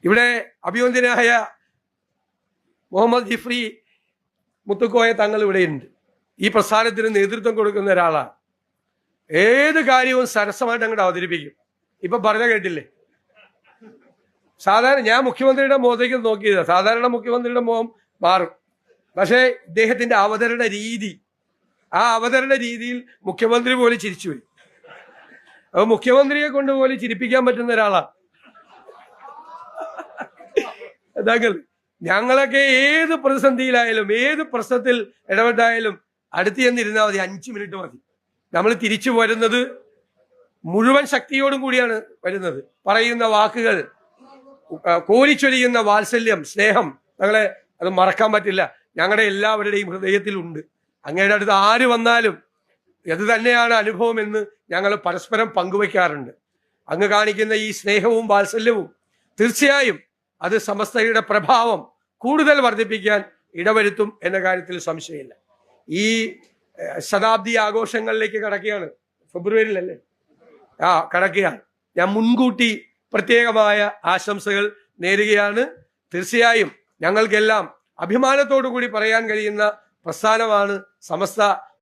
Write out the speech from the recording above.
ഇവിടെ അഭിവന്ദ്യനായ മുഹമ്മദ് ജിഫ്രി മുത്തുക്കോയ തങ്ങൾ ഇവിടെയുണ്ട്. ഈ പ്രസ്ഥാനത്തിന് നേതൃത്വം കൊടുക്കുന്ന ഒരാളാണ്. ഏത് കാര്യവും സരസമായിട്ട് അങ്ങോട്ട് അവതരിപ്പിക്കും. ഇപ്പൊ പറഞ്ഞ കേട്ടില്ലേ, സാധാരണ ഞാൻ മുഖ്യമന്ത്രിയുടെ മുഖത്തേക്ക് നോക്കിയതാണ്. സാധാരണ മുഖ്യമന്ത്രിയുടെ മുഖം മാറും, പക്ഷേ ഇദ്ദേഹത്തിന്റെ അവതരണ രീതി, ആ അവതരണ രീതിയിൽ മുഖ്യമന്ത്രി പോലും ചിരിച്ചുപോയി. അപ്പൊ മുഖ്യമന്ത്രിയെ കൊണ്ട് പോലും ചിരിപ്പിക്കാൻ പറ്റുന്ന ഒരാളാണ് താങ്കൾ. ഞങ്ങളൊക്കെ ഏത് പ്രതിസന്ധിയിലായാലും ഏത് പ്രശ്നത്തിൽ ഇടപെട്ടായാലും അടുത്ത് ചെന്നിരുന്നാൽ മതി, 5 മിനിറ്റ് മതി. നമ്മൾ തിരിച്ചു വരുന്നത് മുഴുവൻ ശക്തിയോടും കൂടിയാണ് വരുന്നത്. പറയുന്ന വാക്കുകൾ, കോരിച്ചൊരിയുന്ന വാത്സല്യം, സ്നേഹം, ഞങ്ങളെ അത് മറക്കാൻ പറ്റില്ല. ഞങ്ങളുടെ എല്ലാവരുടെയും ഹൃദയത്തിലുണ്ട്. അങ്ങയുടെ അടുത്ത് ആര് വന്നാലും ഇത് തന്നെയാണ് അനുഭവം എന്ന് ഞങ്ങൾ പരസ്പരം പങ്കുവയ്ക്കാറുണ്ട്. അങ്ങ് കാണിക്കുന്ന ഈ സ്നേഹവും വാത്സല്യവും തീർച്ചയായും അത് സമസ്തയുടെ പ്രഭാവം കൂടുതൽ വർദ്ധിപ്പിക്കാൻ ഇടവരുത്തും എന്ന കാര്യത്തിൽ സംശയമില്ല. ഈ ശതാബ്ദി ആഘോഷങ്ങളിലേക്ക് കടക്കുകയാണ്. ഫെബ്രുവരിയിലല്ലേ? കടക്കുകയാണ്. ഞാൻ മുൻകൂട്ടി പ്രത്യേകമായ ആശംസകൾ നേരുകയാണ്. തീർച്ചയായും ഞങ്ങൾക്കെല്ലാം അഭിമാനത്തോടു കൂടി പറയാൻ കഴിയുന്ന പ്രസ്ഥാനമാണ് സമസ്ത